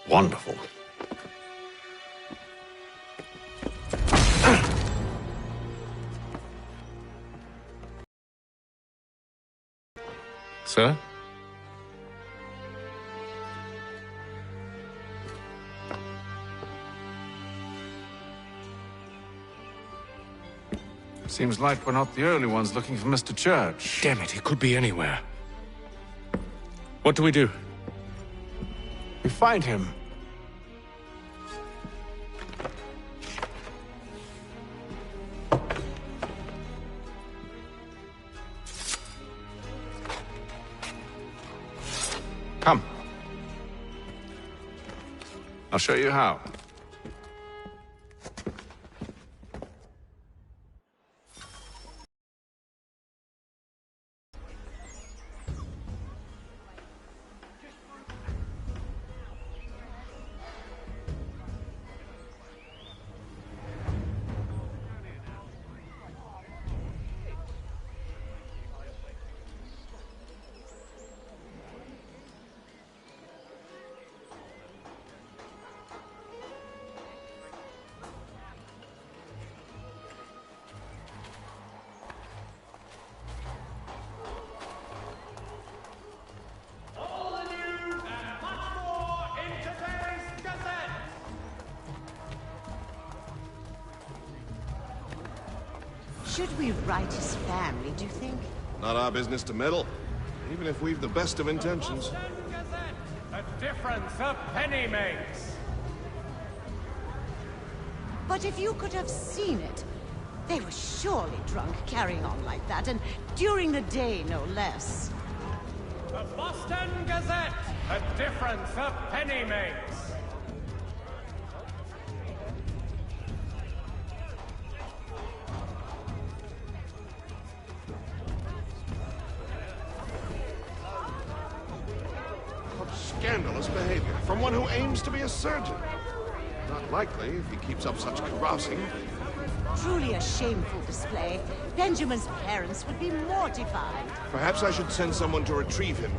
Wonderful. Sir? Seems like we're not the only ones looking for Mr. Church. Damn it, he could be anywhere. What do we do? We find him. Come. I'll show you how. Should we write his family, do you think? Not our business to meddle, even if we've the best of intentions. A difference a penny makes. But if you could have seen it, they were surely drunk carrying on like that, and during the day, no less. The Boston Gazette. A difference a penny makes. Scandalous behavior from one who aims to be a surgeon. Not likely if he keeps up such carousing. Truly a shameful display. Benjamin's parents would be mortified. Perhaps I should send someone to retrieve him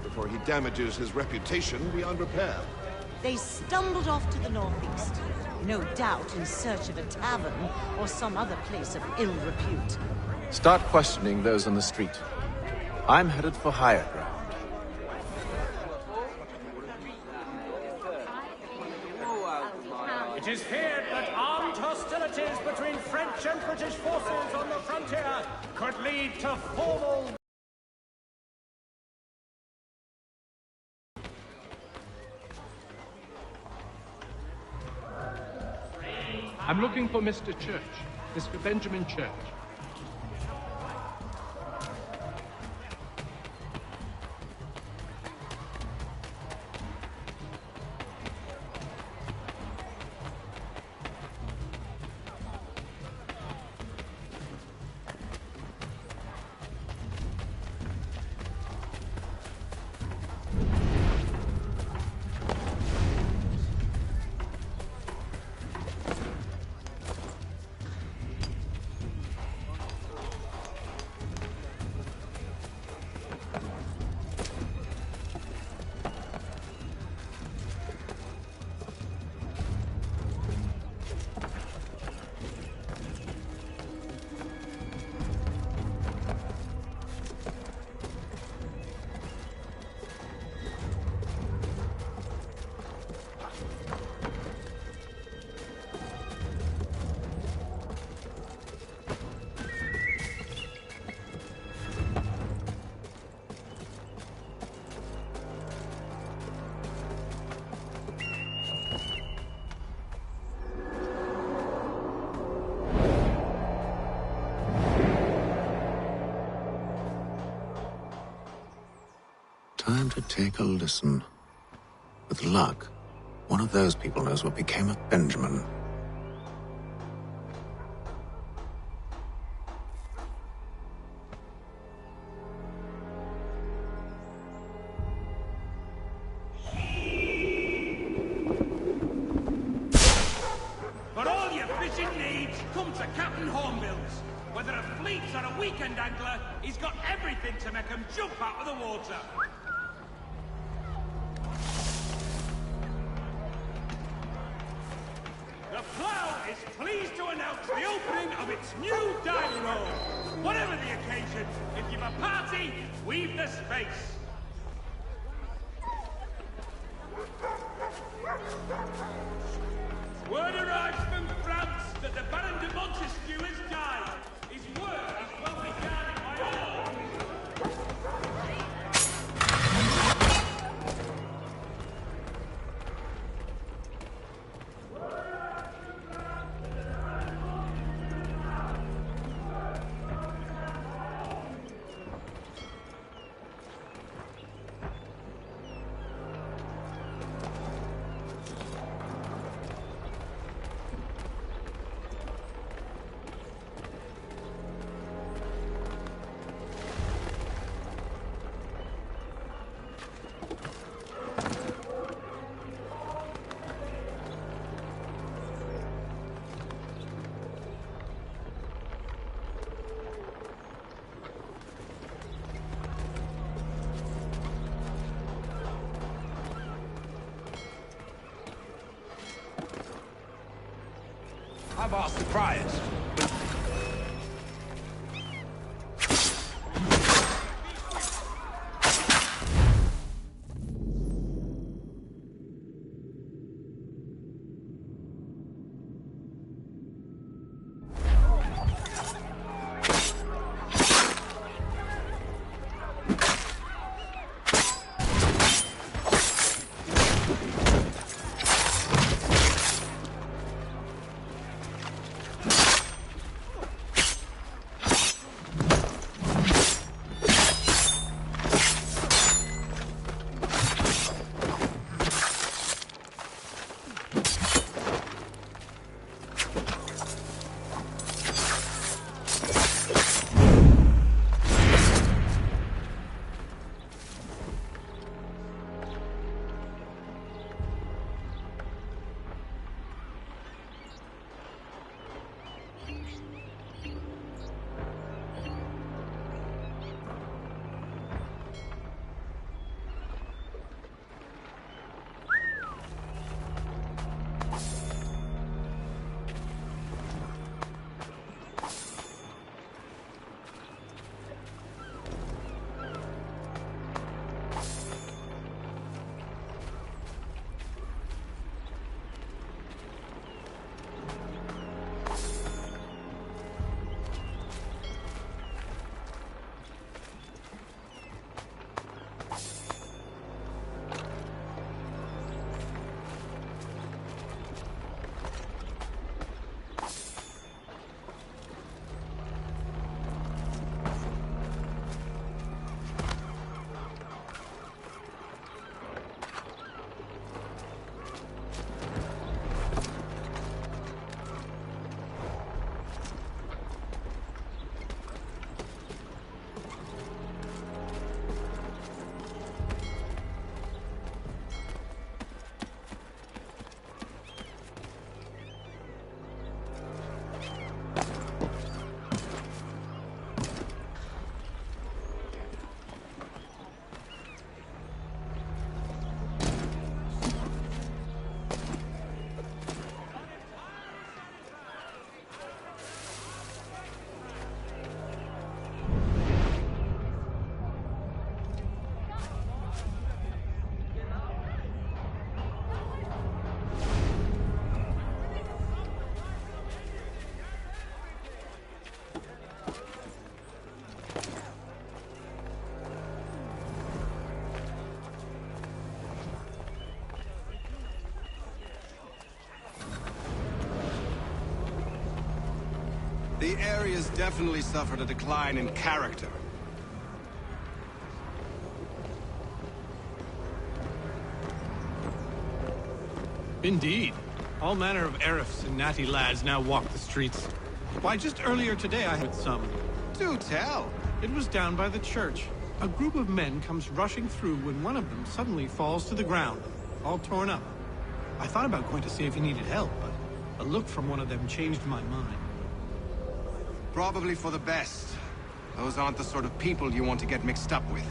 before he damages his reputation beyond repair. They stumbled off to the northeast, no doubt in search of a tavern or some other place of ill repute. Start questioning those on the street. I'm headed for higher ground. It is feared that armed hostilities between French and British forces on the frontier could lead to formal... I'm looking for Mr. Church. Mr. Benjamin Church. Time to take a listen. With luck, one of those people knows what became of Benjamin. For all your fishing needs, come to Captain Hornbill's. Whether a fleet or a weekend angler, he's got everything to make him jump out of the water. pleased to announce the opening of its new dining hall. Whatever the occasion, if you've a party, we've the space. Word arrives from France that the Baron de Montesquieu has died. His work is well regarded by all. I've asked the priors. The area's definitely suffered a decline in character. Indeed. All manner of Arifs and natty lads now walk the streets. Why, just earlier today I had some. Do tell! It was down by the church. A group of men comes rushing through when one of them suddenly falls to the ground, all torn up. I thought about going to see if he needed help, but a look from one of them changed my mind. Probably for the best. Those aren't the sort of people you want to get mixed up with.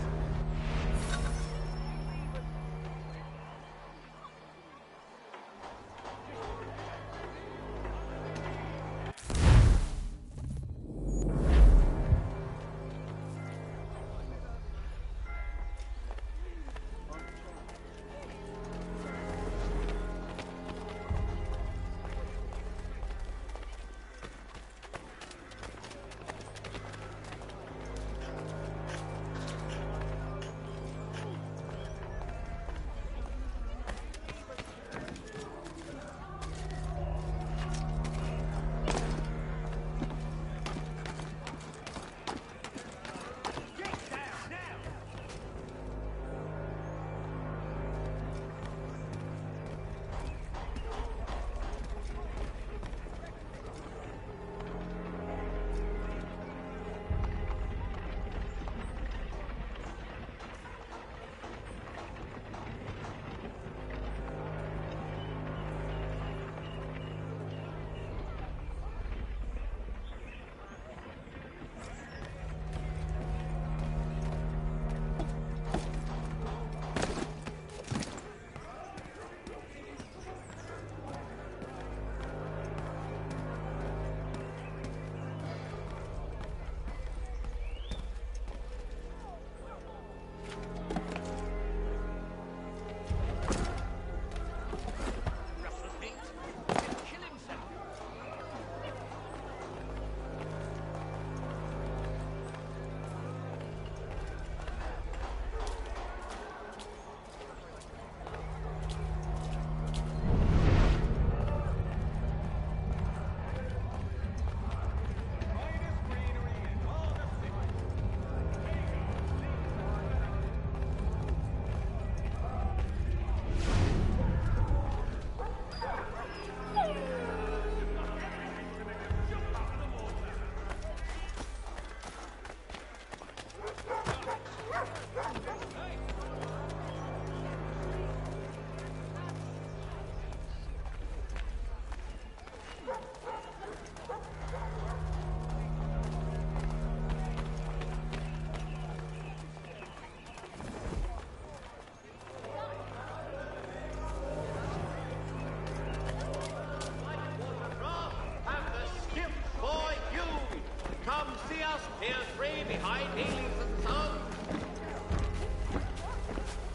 way behind me leaves the sun.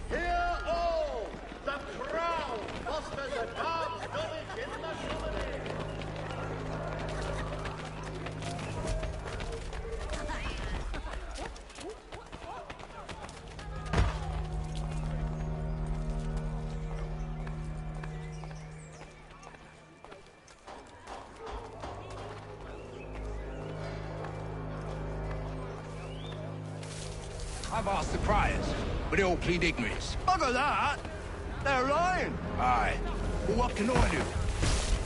Hear all! The crown fosters advanced knowledge in the comedy. I've asked the criers, but they all plead ignorance. Bugger that! They're lying! Aye. Well, what can I do?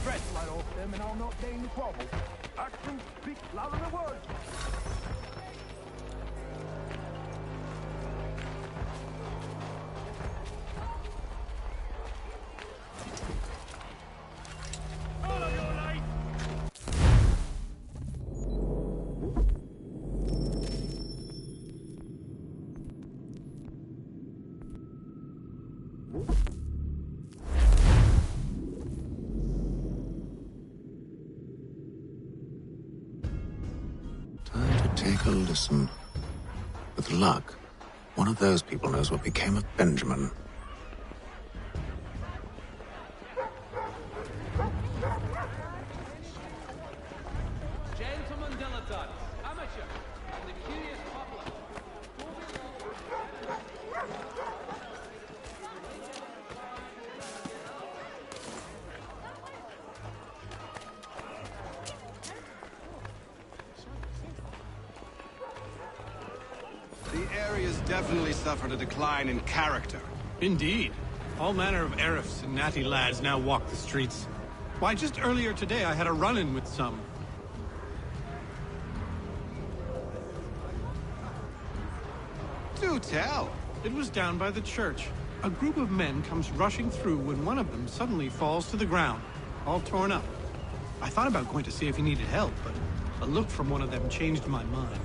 Threats right off them and I'll not deign to grovel. Actions speak louder than words. All of your life! Time to take a listen. With luck, one of those people knows what became of Benjamin. Gentlemen dilettantes, amateur, and the curious public. The area's definitely suffered a decline in character. Indeed. All manner of Arifs and natty lads now walk the streets. Why, just earlier today I had a run-in with some. Do tell. It was down by the church. A group of men comes rushing through when one of them suddenly falls to the ground, all torn up. I thought about going to see if he needed help, but a look from one of them changed my mind.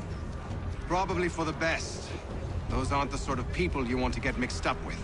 Probably for the best. Those aren't the sort of people you want to get mixed up with.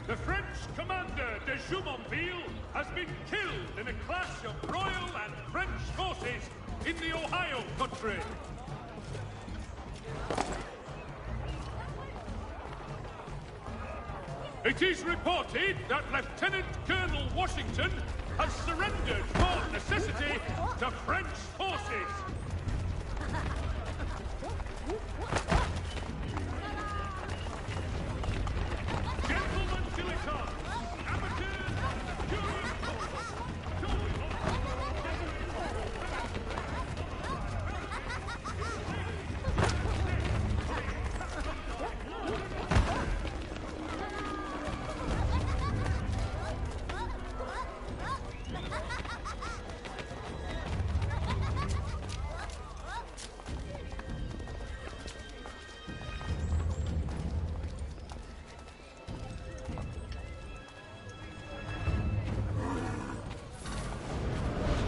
The French commander de Jumonville has been killed in a clash of Royal and French forces in the Ohio country. It is reported that Lieutenant Colonel Washington has surrendered for necessity to French forces. Gentlemen dilettantes, amateurs, curious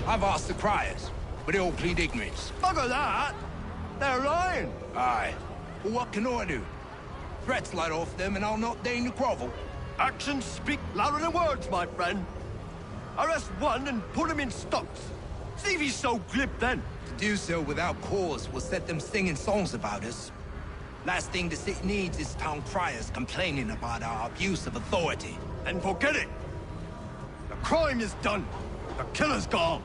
I've asked the criers, but they all plead ignorance. Bugger that! They're lying! Aye. Well, what can I do? Threats light off them and I'll not deign to grovel. Actions speak louder than words, my friend. Arrest one and put him in stocks. See if he's so glib then. To do so without cause will set them singing songs about us. Last thing the city needs is town criers complaining about our abuse of authority. Then forget it. The crime is done. The killer's gone.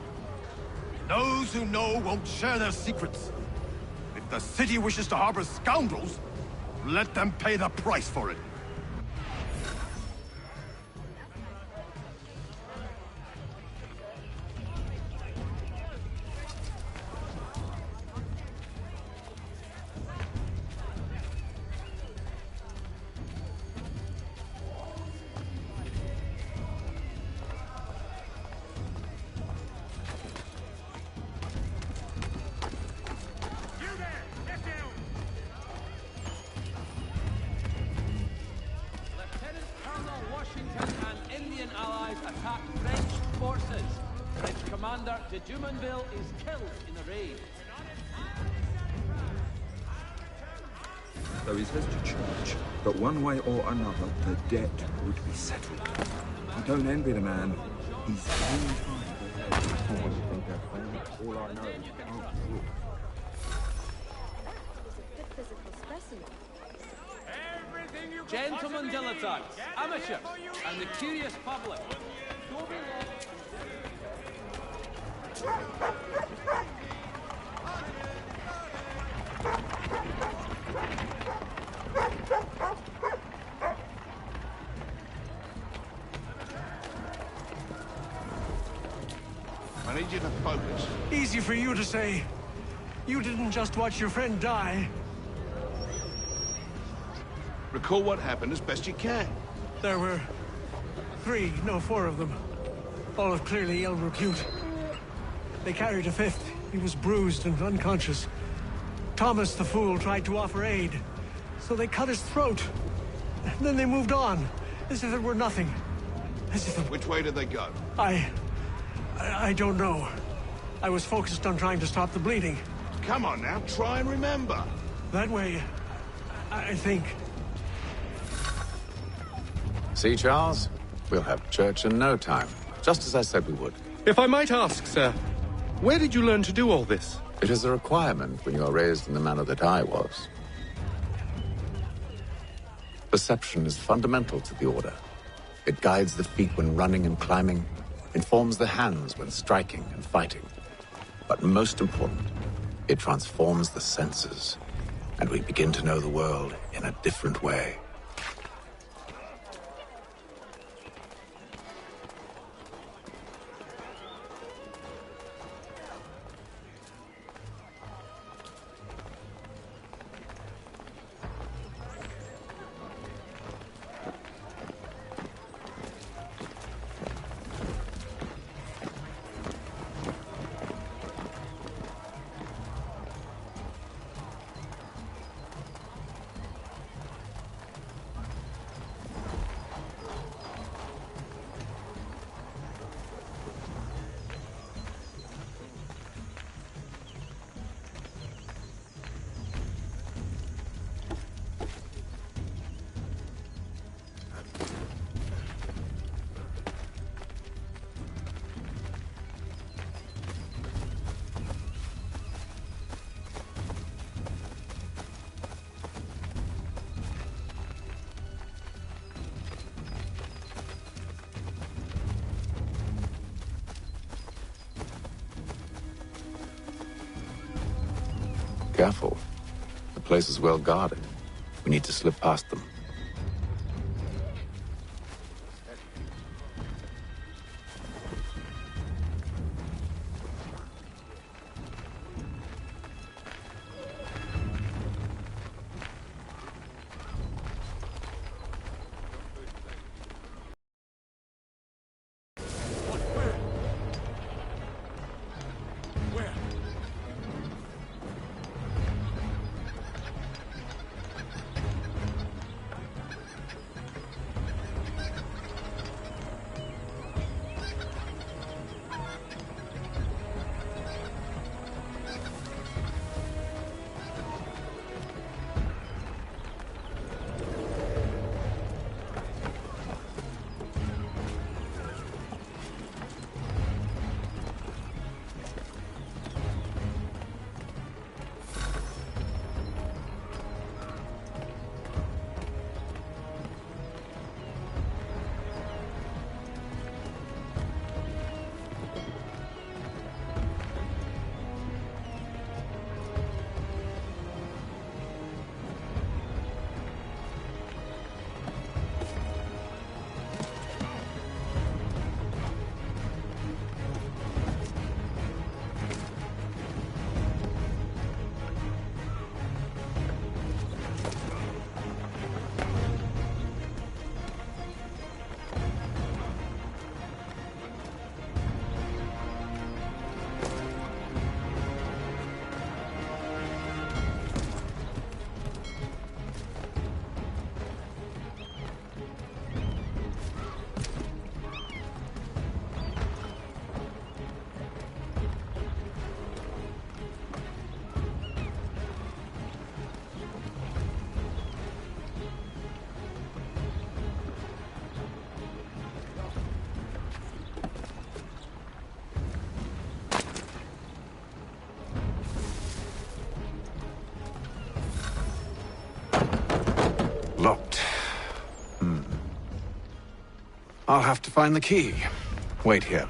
Those who know won't share their secrets. If the city wishes to harbor scoundrels, let them pay the price for it. De Jumonville is killed in the raid. So he says to church that one way or another the debt would be settled. I don't envy the man. He's 10 times ahead. All I know is you can't walk. Gentlemen dilettantes, amateurs, and the curious public. I need you to focus. Easy for you to say. You didn't just watch your friend die. Recall what happened as best you can. There were 4 of them. All of clearly ill repute. They carried a 5th. He was bruised and unconscious. Thomas the Fool tried to offer aid, so they cut his throat. And then they moved on, as if it were nothing. As if it... Which way did they go? I don't know. I was focused on trying to stop the bleeding. Come on now, try and remember. That way, I think. See, Charles? We'll have church in no time. Just as I said we would. If I might ask, sir, where did you learn to do all this? It is a requirement when you are raised in the manner that I was. Perception is fundamental to the Order. It guides the feet when running and climbing, informs the hands when striking and fighting. But most important, it transforms the senses, and we begin to know the world in a different way. Careful. The place is well guarded. We need to slip past them. I'll have to find the key. Wait here.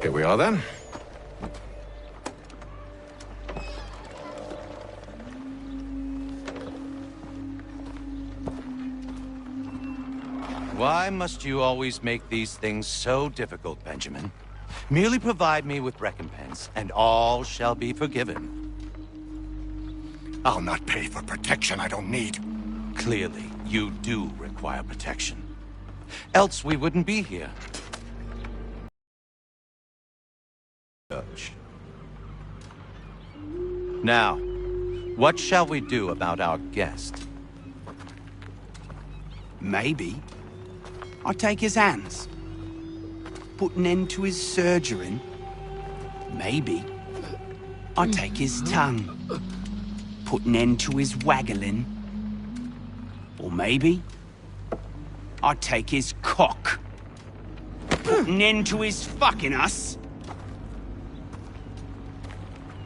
Here we are, then. Why must you always make these things so difficult, Benjamin? Merely provide me with recompense, and all shall be forgiven. I'll not pay for protection I don't need. Clearly, you do require protection. Else we wouldn't be here. Now, what shall we do about our guest? Maybe I'll take his hands. Put an end to his surgering. Maybe I'll take his tongue. Put an end to his waggling. Or maybe I'll take his cock. Put an end to his fucking us.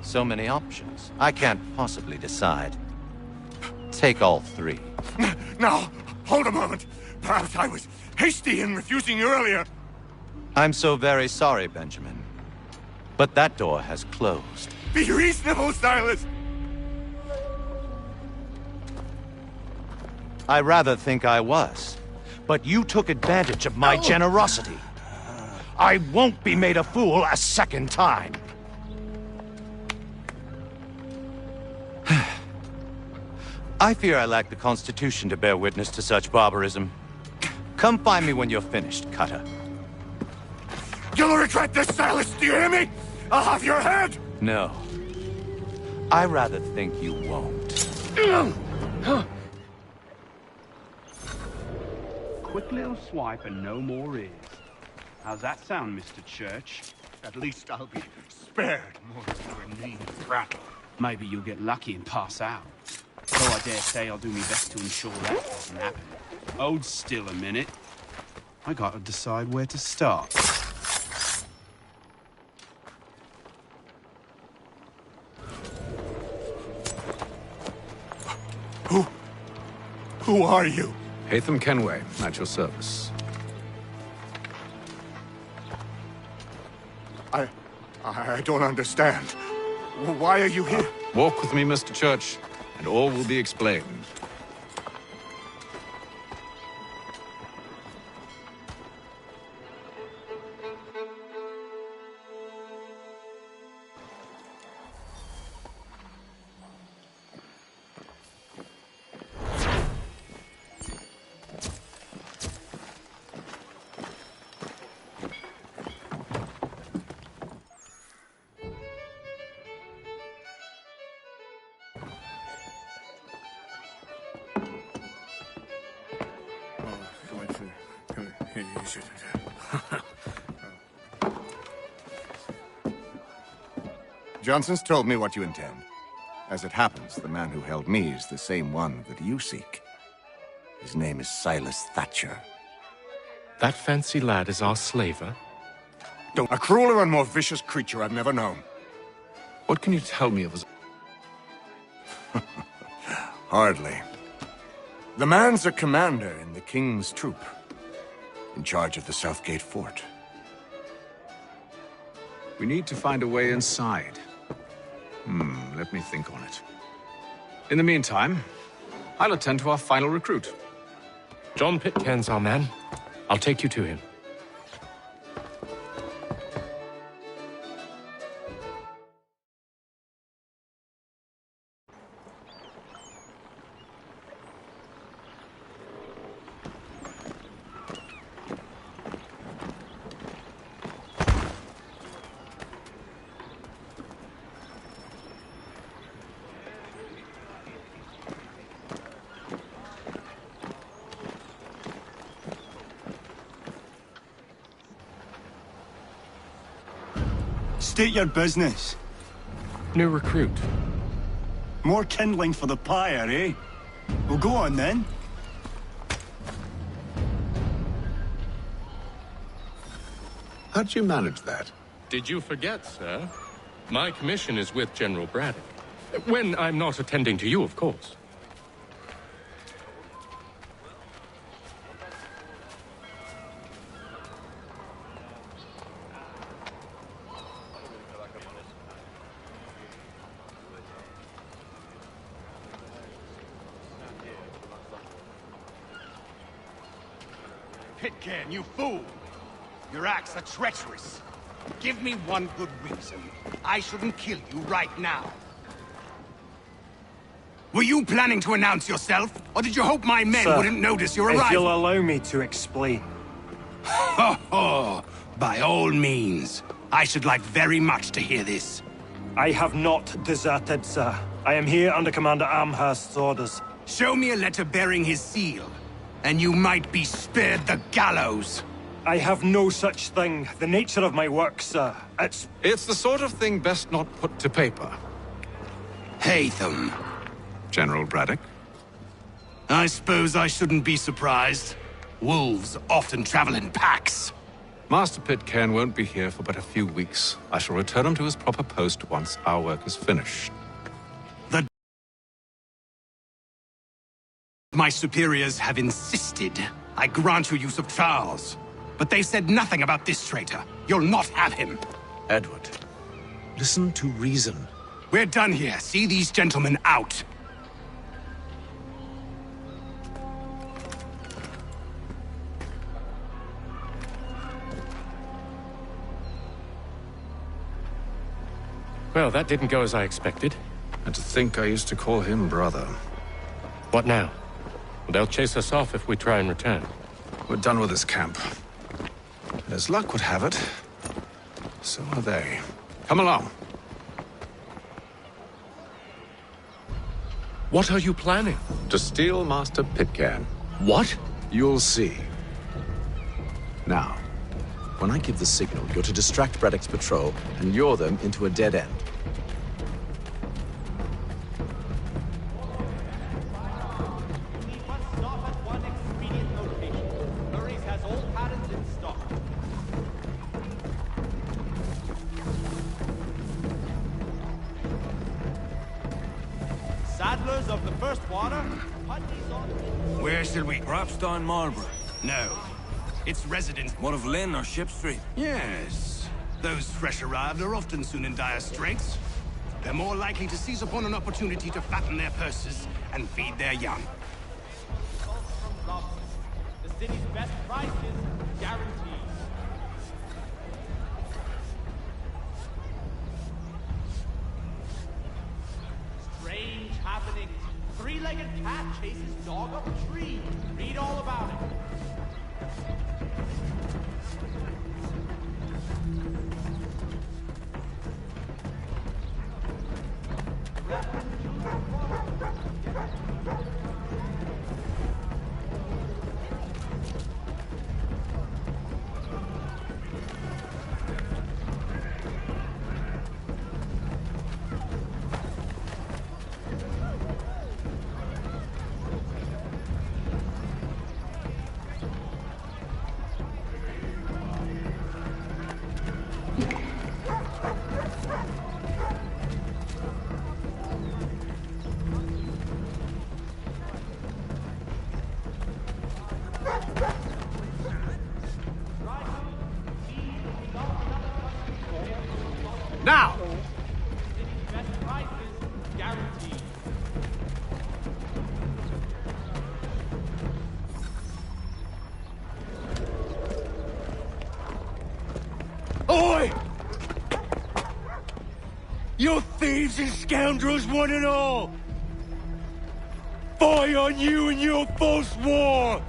So many options. I can't possibly decide. Take all three. Now, hold a moment. Perhaps I was hasty in refusing you earlier. I'm so very sorry, Benjamin. But that door has closed. Be reasonable, Silas! I rather think I was. But you took advantage of my generosity. I won't be made a fool a second time. I fear I lack the constitution to bear witness to such barbarism. Come find me when you're finished, Cutter. You'll regret this, Silas, do you hear me? I'll have your head! No. I rather think you won't. Quick little swipe and no more is. How's that sound, Mr. Church? At least I'll be spared more than your name rattle. Maybe you'll get lucky and pass out. Though I dare say I'll do my best to ensure that doesn't happen. Hold still a minute. I gotta decide where to start. Who are you? Hatham Kenway, at your service. I don't understand. Why are you here? Walk with me, Mr. Church, and all will be explained. Johnson's told me what you intend. As it happens, the man who held me is the same one that you seek. His name is Silas Thatcher. That fancy lad is our slaver? Don't. A crueler and more vicious creature I've never known. What can you tell me of his... Hardly. The man's a commander in the King's troop, in charge of the Southgate Fort. We need to find a way inside. Let me think on it. In the meantime, I'll attend to our final recruit. John Pitcairn's our man. I'll take you to him. State your business. New recruit. More kindling for the pyre, eh? Well, go on then. How'd you manage that? Did you forget, sir? My commission is with General Braddock. When I'm not attending to you, of course. Pitcairn, you fool! Your acts are treacherous. Give me one good reason. I shouldn't kill you right now. Were you planning to announce yourself? Or did you hope my men Sir, wouldn't notice your arrival? If you'll allow me to explain. Ho ho! By all means. I should like very much to hear this. I have not deserted, sir. I am here under Commander Amherst's orders. Show me a letter bearing his seal, and you might be spared the gallows. I have no such thing. The nature of my work, sir, It's the sort of thing best not put to paper. Hatham. General Braddock? I suppose I shouldn't be surprised. Wolves often travel in packs. Master Pitcairn won't be here for but a few weeks. I shall return him to his proper post once our work is finished. My superiors have insisted I grant you use of Charles. But they said nothing about this traitor. You'll not have him. Edward, listen to reason. We're done here. See these gentlemen out. Well, that didn't go as I expected. And to think I used to call him brother. What now? They'll chase us off if we try and return. We're done with this camp. And as luck would have it, so are they. Come along. What are you planning? To steal Master Pitcairn. What? You'll see. Now, when I give the signal, you're to distract Braddock's patrol and lure them into a dead end. Saddlers of the first water, Where shall we? Perhaps down Marlborough. No. It's residents. What of Lynn or Ship Street? Yes. Those fresh arrived are often soon in dire straits. They're more likely to seize upon an opportunity to fatten their purses and feed their young. the city's best prices guaranteed. Strange happenings. Three-legged cat chases dog up tree. Read all about it. You thieves and scoundrels, one and all! Fie on you and your false war!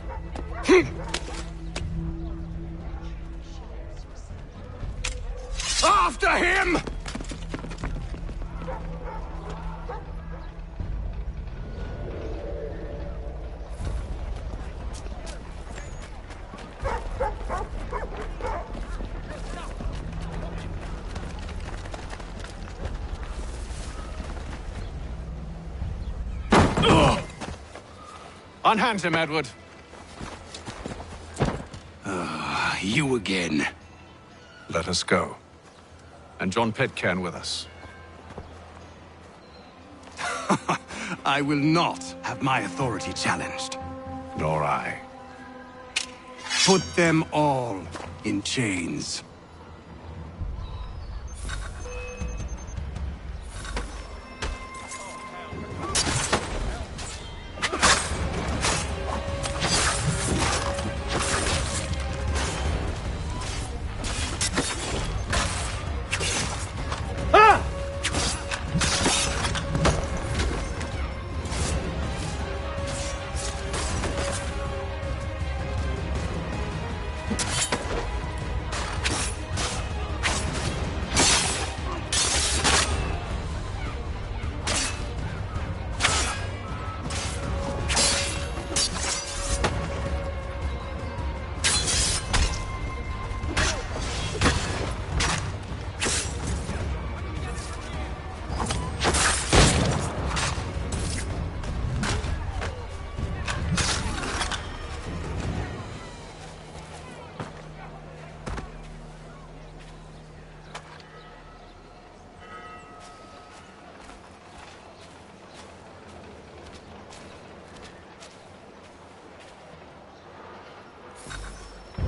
After him! Unhand him, Edward. You again. Let us go. And John Pitcairn with us. I will not have my authority challenged. Nor I. Put them all in chains.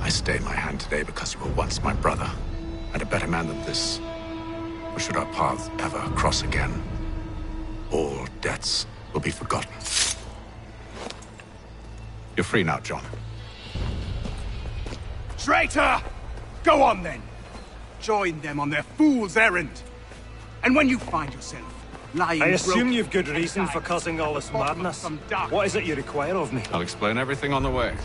I stay my hand today because you were once my brother, and a better man than this. Or should our paths ever cross again, all debts will be forgotten. You're free now, John. Traitor! Go on then! Join them on their fool's errand. And when you find yourself lying I assume broken you've good reason for causing all this madness. What is it you require of me? I'll explain everything on the way.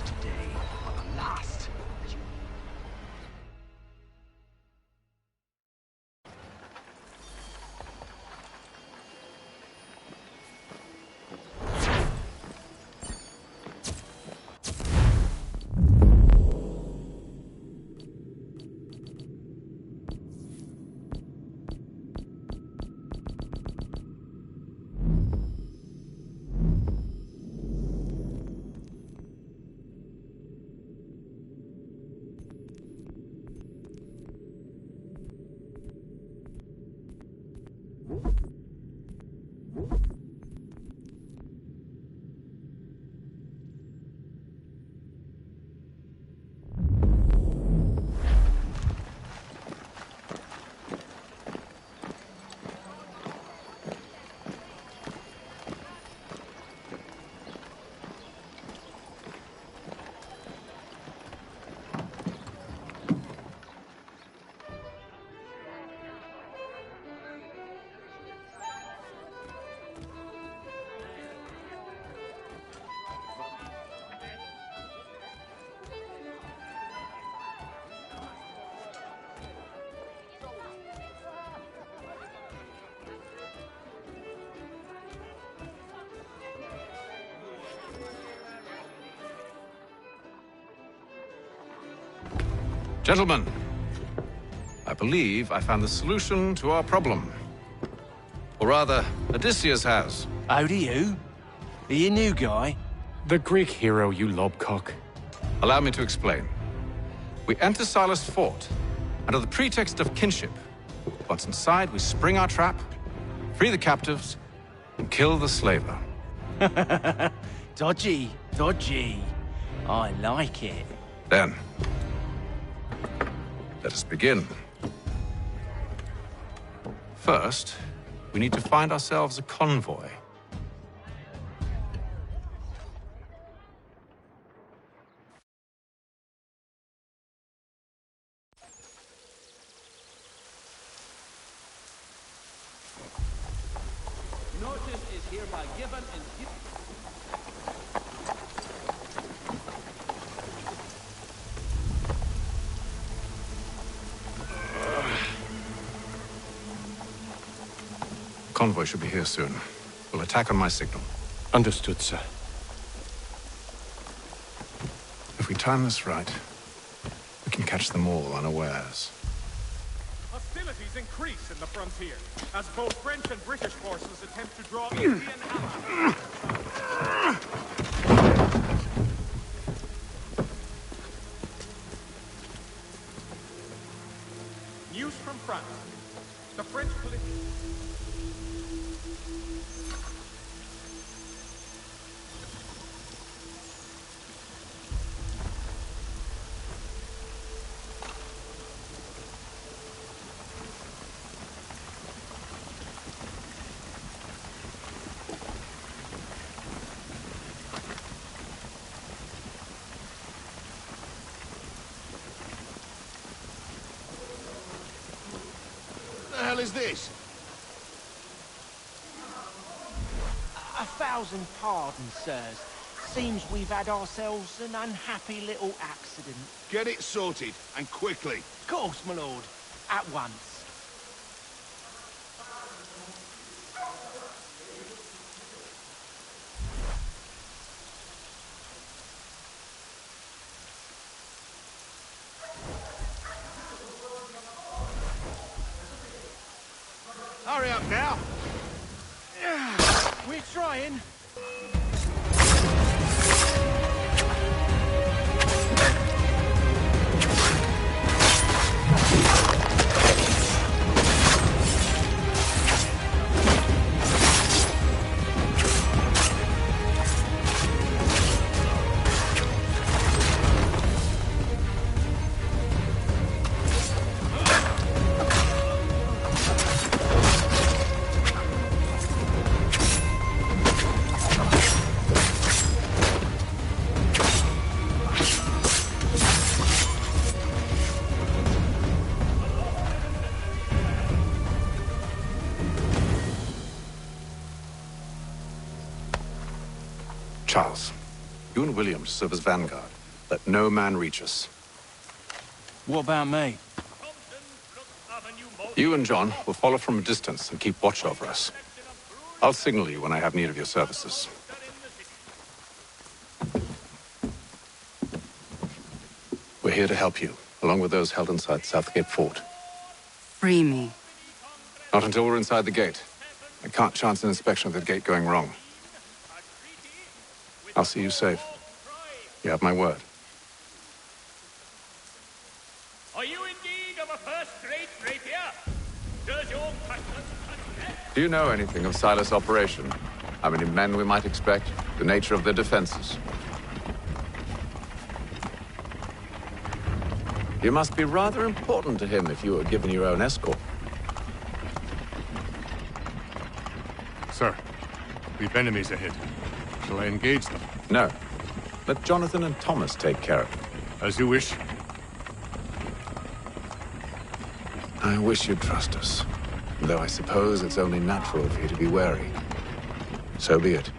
Gentlemen, I believe I found the solution to our problem. Or rather, Odysseus has. How do you? Are you a new guy? The Greek hero, you lobcock. Allow me to explain. We enter Silas' fort, under the pretext of kinship. Once inside, we spring our trap, free the captives, and kill the slaver. Dodgy, dodgy. I like it. Then, let us begin. First, we need to find ourselves a convoy. notice is hereby given in... Convoy should be here soon. We'll attack on my signal. Understood, sir. If we time this right, we can catch them all unawares. Hostilities increase in the frontier, as both French and British forces attempt to draw Indian allies. News from France. The French police... What the hell is this? 1,000 pardons, sirs. Seems we've had ourselves an unhappy little accident. Get it sorted, and quickly. Of course, my lord. At once. Hurry up now. We're trying. Charles, you and William serve as vanguard. Let no man reach us. What about me? You and John will follow from a distance and keep watch over us. I'll signal you when I have need of your services. We're here to help you, along with those held inside Southgate Fort. Free me. Not until we're inside the gate. I can't chance an inspection of the gate going wrong. I'll see you safe. You have my word. Are you indeed of a first-rate rapier? Does your cutlass touch death? Do you know anything of Silas' operation? How many men we might expect? The nature of their defenses? You must be rather important to him if you were given your own escort. Sir, we've enemies ahead. Shall I engage them? No. Let Jonathan and Thomas take care of it. As you wish. I wish you'd trust us. Though I suppose it's only natural for you to be wary. So be it.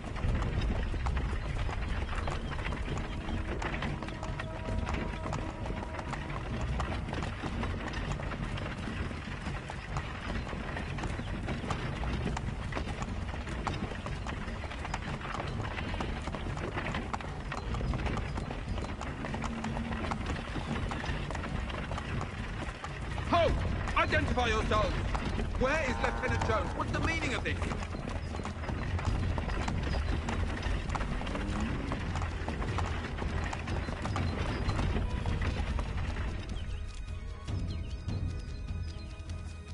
Ho! Identify yourselves! Where is Lieutenant Jones? What's the meaning of this?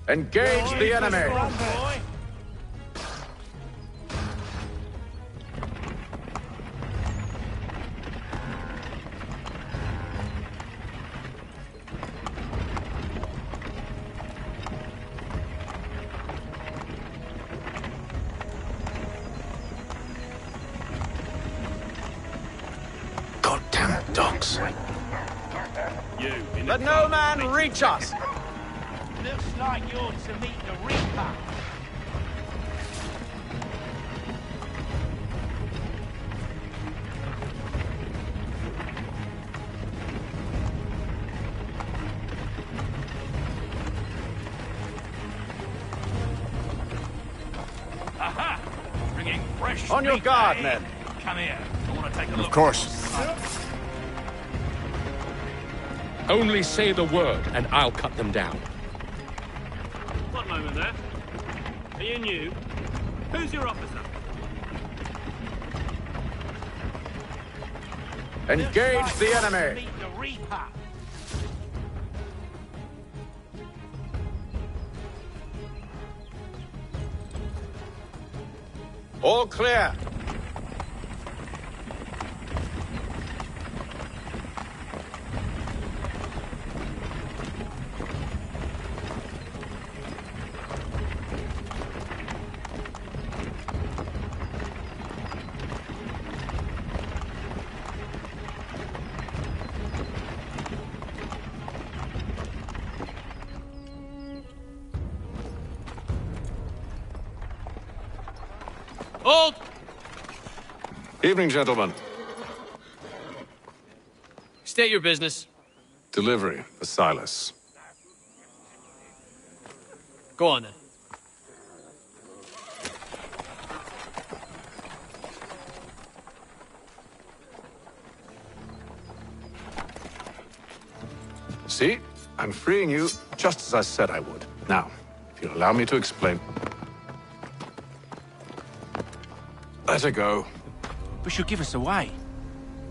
Engage the enemy! Goddamn dogs. Let no man reach us! Looks like you're to meet the Reaper. Fresh On your meat, guard, eh? men. Come here. I want to take a look. Of course. Only say the word, and I'll cut them down. One moment there. Are you new? Who's your officer? Engage the enemy. Meet the Reaper. All clear. Hold! Evening, gentlemen. State your business. Delivery for Silas. Go on then. See? I'm freeing you just as I said I would. Now, if you'll allow me to explain. Let her go. But she'll give us away.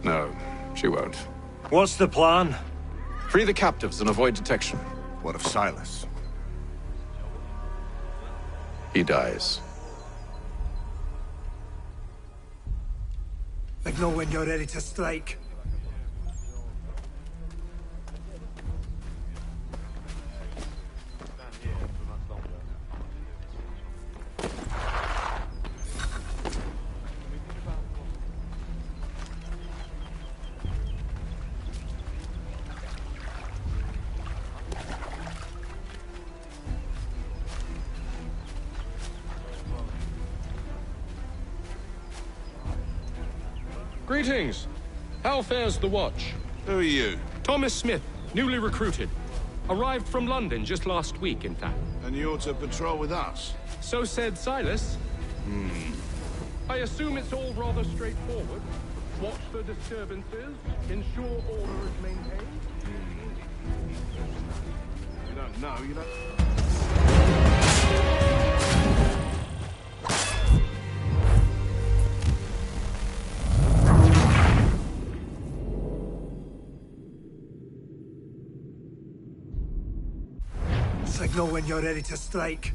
No, she won't. What's the plan? Free the captives and avoid detection. What of Silas? He dies. Signal when you're ready to strike. Greetings. How fares the watch? Who are you? Thomas Smith, newly recruited. Arrived from London just last week, in fact. And you're to patrol with us? So said Silas. I assume it's all rather straightforward. Watch for disturbances, ensure order is maintained. You don't know, you don't... Signal when you're ready to strike.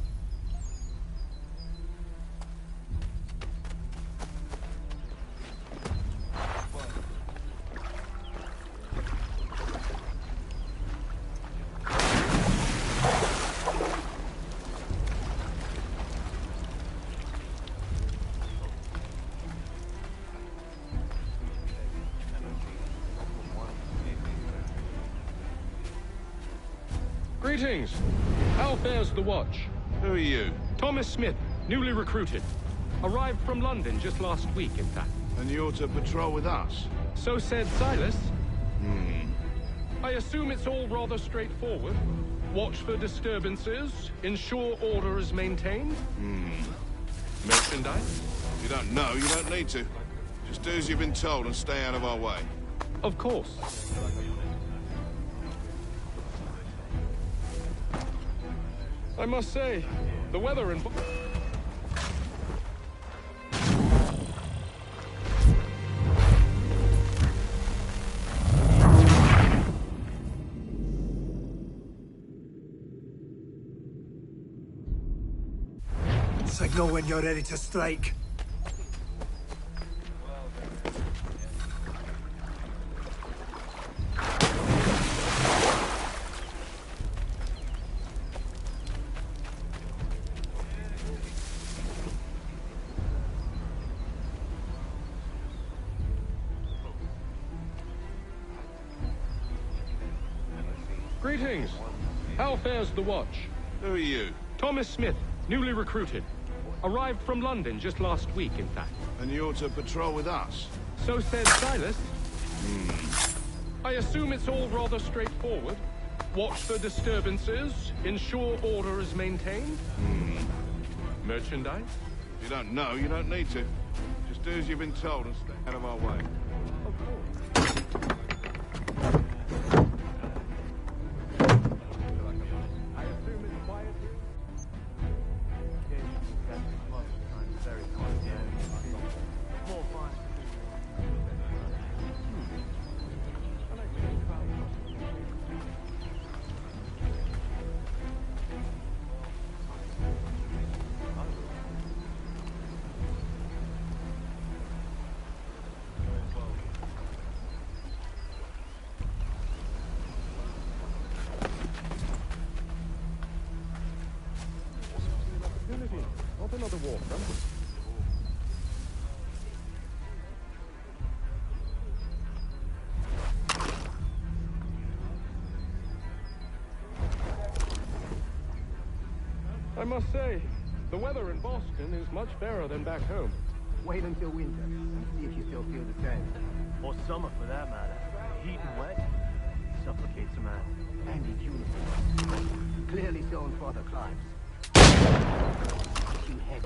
Greetings. How fares the watch? Who are you? Thomas Smith, newly recruited. Arrived from London just last week, in fact. And you're to patrol with us? So said Silas. I assume it's all rather straightforward. Watch for disturbances, ensure order is maintained. Merchandise? You don't know, you don't need to. Just do as you've been told and stay out of our way. Of course. I must say, the weather in... Signal when you're ready to strike. Greetings. How fares the watch? Who are you? Thomas Smith, newly recruited. Arrived from London just last week, in fact. And you're to patrol with us? So said Silas. I assume it's all rather straightforward. Watch for disturbances, ensure order is maintained. Merchandise? If you don't know, you don't need to. Just do as you've been told and stay out of our way. Not another walk, huh? I must say, the weather in Boston is much fairer than back home. Wait until winter and see if you still feel the same. Or summer, for that matter. Heat and wet suffocates a man. And in uniform. Clearly shown for other climes. You head.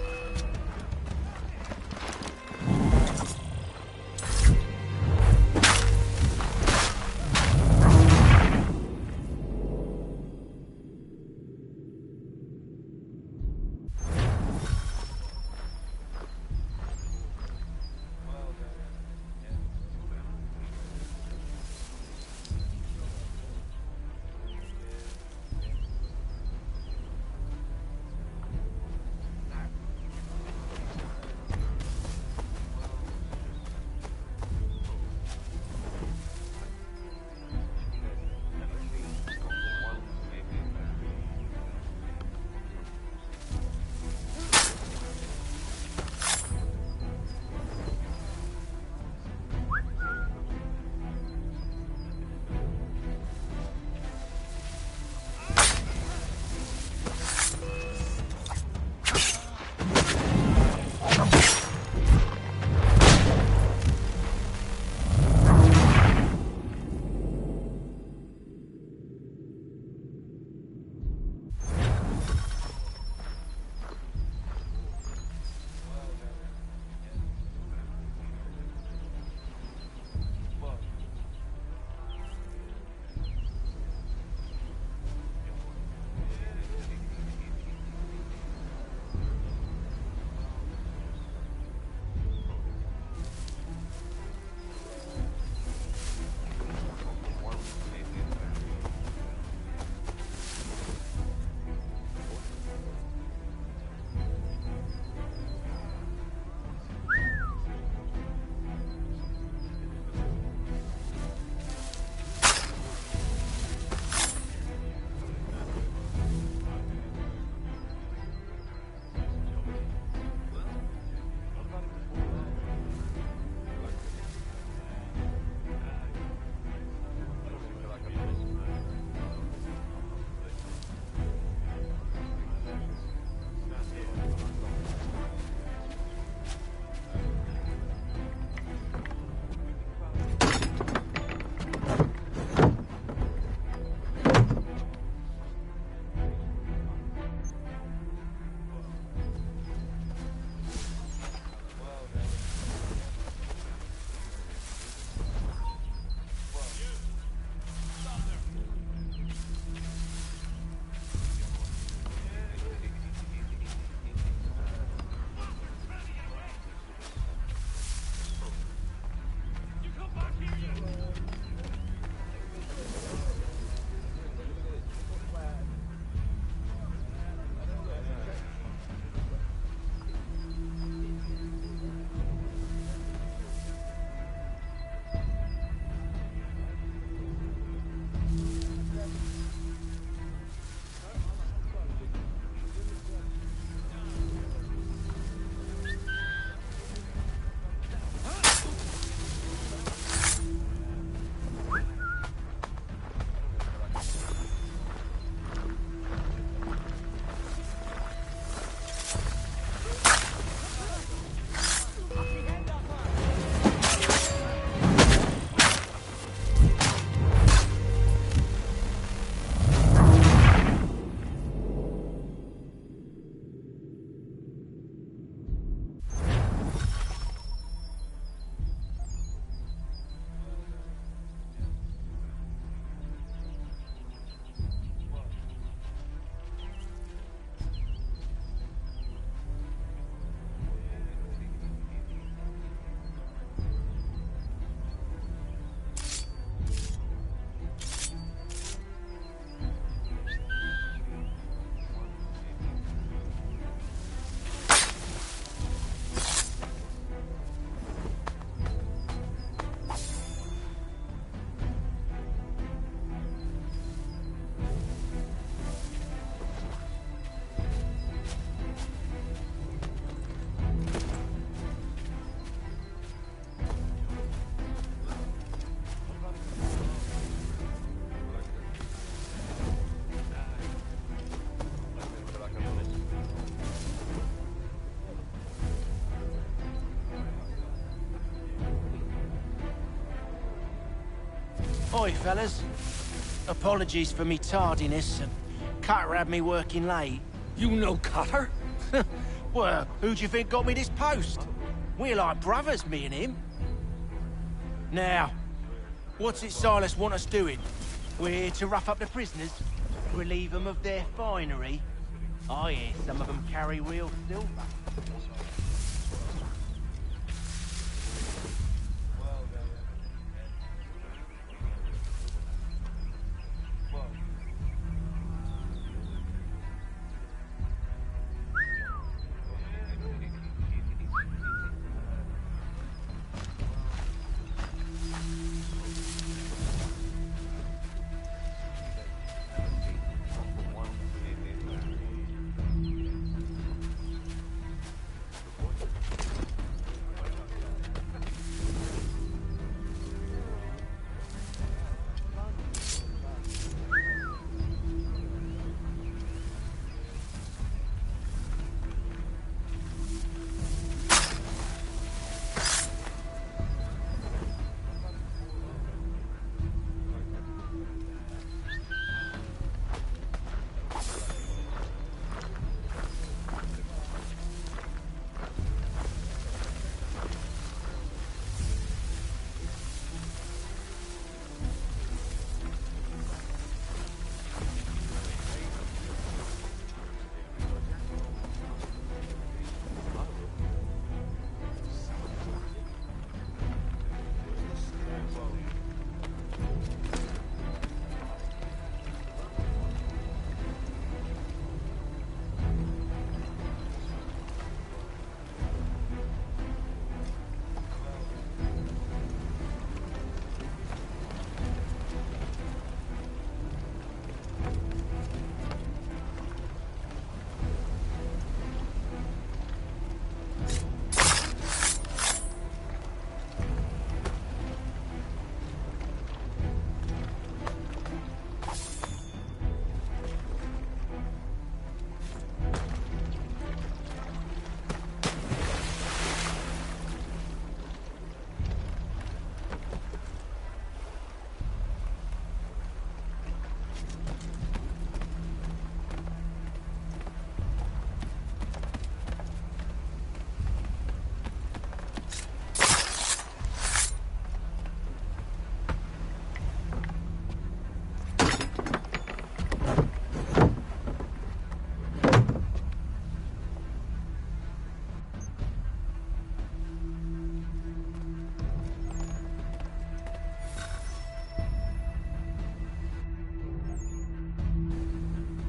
Oi, fellas. Apologies for me tardiness. Cutter had me working late. You know Cutter? Well, who do you think got me this post? We're like brothers, me and him. Now, what's it Silas want us doing? We're here to rough up the prisoners, relieve them of their finery. I hear some of them carry real silver.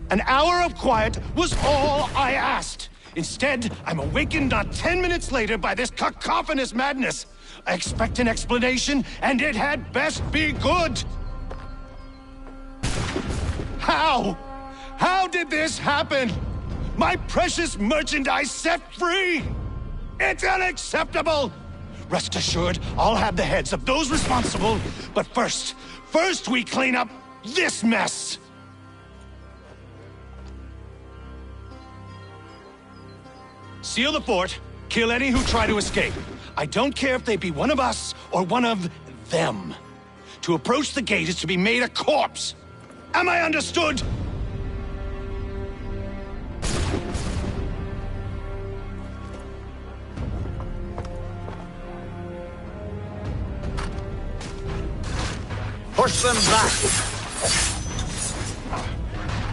An hour of quiet was all I asked. Instead, I'm awakened not 10 minutes later by this cacophonous madness. I expect an explanation, and it had best be good. How? How did this happen? My precious merchandise set free? It's unacceptable! Rest assured, I'll have the heads of those responsible. But first we clean up this mess! Seal the fort, kill any who try to escape. I don't care if they be one of us or one of them. To approach the gate is to be made a corpse. Am I understood? Push them back!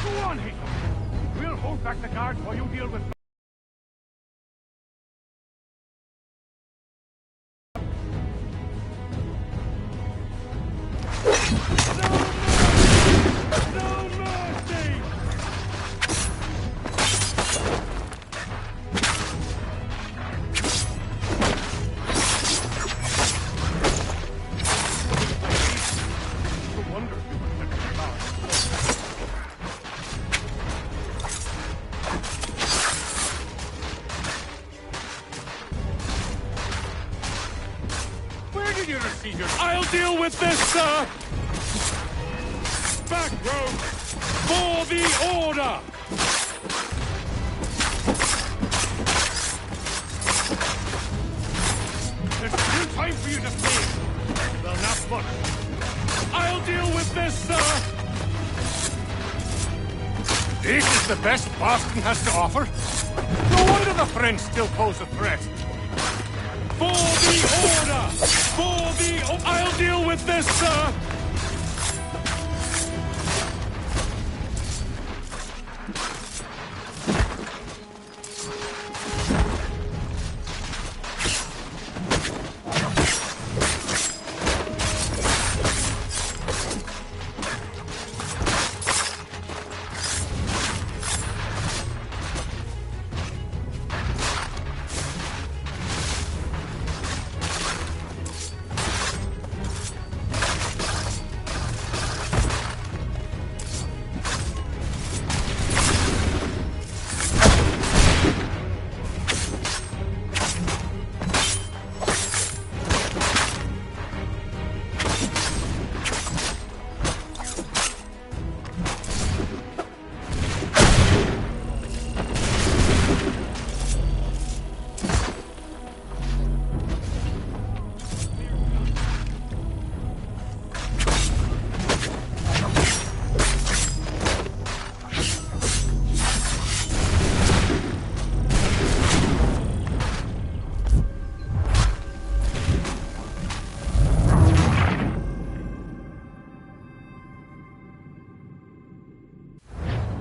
Go on, Heath. We'll hold back the guards while you deal with... I'll deal with this, sir! Back row! For the order! There's still time for you to flee! Well, not much. I'll deal with this, sir! This is the best Boston has to offer? No wonder the French still pose a threat. For the order! For the... I'll deal with this, sir!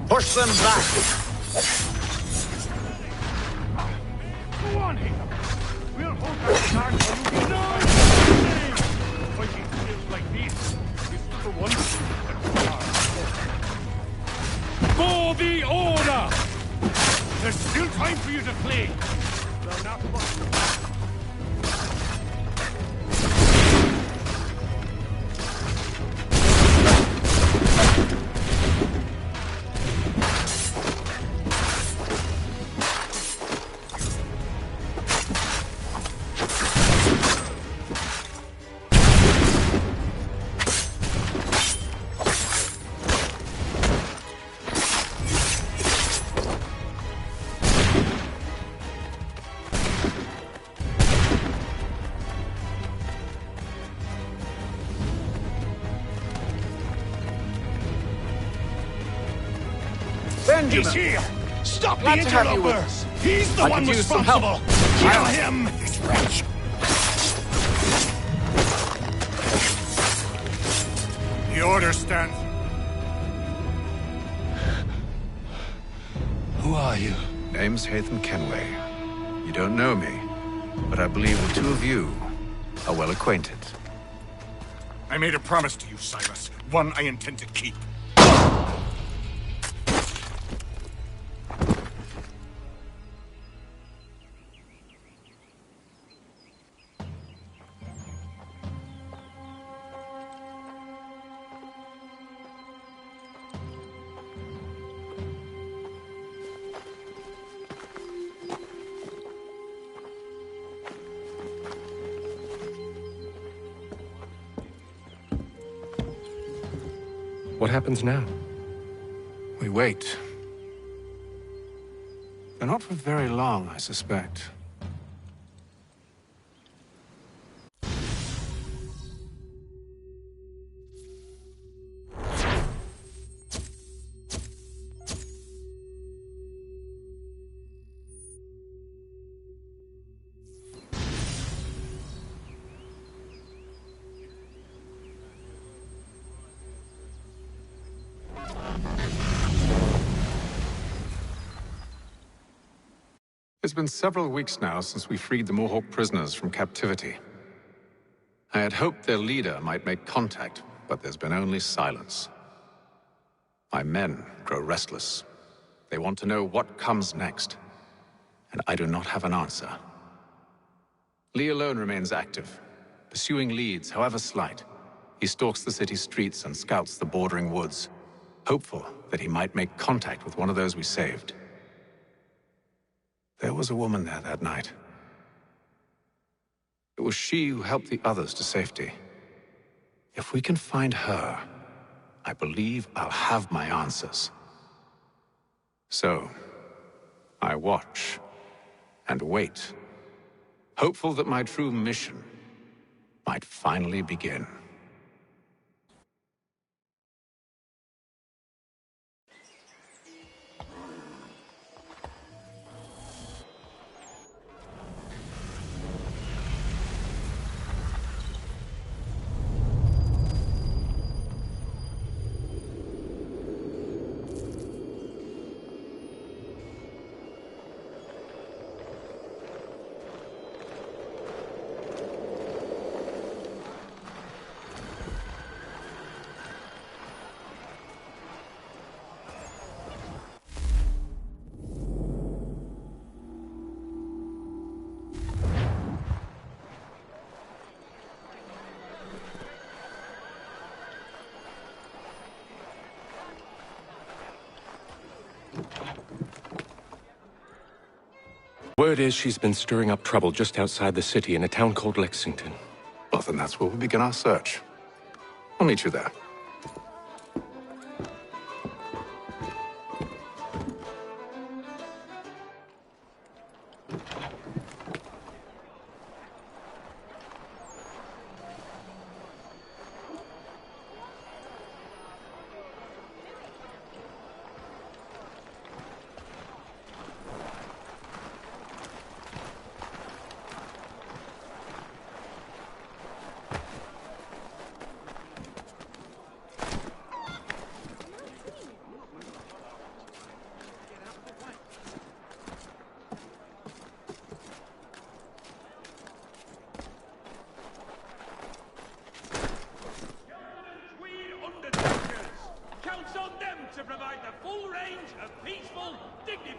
Push them back! Go on, Hickam! We'll hold that guard for you. No! Fighting skills like this is the one for the order! There's still time for you to play. Though not much. He's here! Stop the interlopers! He's the one responsible! Kill him! This wretch! The order stands. Who are you? Name's Hatham Kenway. You don't know me, but I believe the two of you are well acquainted. I made a promise to you, Cyrus. One I intend to keep. What happens now? We wait. But not for very long, I suspect. It's been several weeks now since we freed the Mohawk prisoners from captivity. I had hoped their leader might make contact, but there's been only silence. My men grow restless. They want to know what comes next, and I do not have an answer. Lee alone remains active, pursuing leads, however slight. He stalks the city streets and scouts the bordering woods, hopeful that he might make contact with one of those we saved. There was a woman there that night. It was she who helped the others to safety. If we can find her, I believe I'll have my answers. So, I watch and wait, hopeful that my true mission might finally begin. Word is she's been stirring up trouble just outside the city in a town called Lexington. Well, then that's where we begin our search. I'll meet you there. Counts on them to provide the full range of peaceful, dignified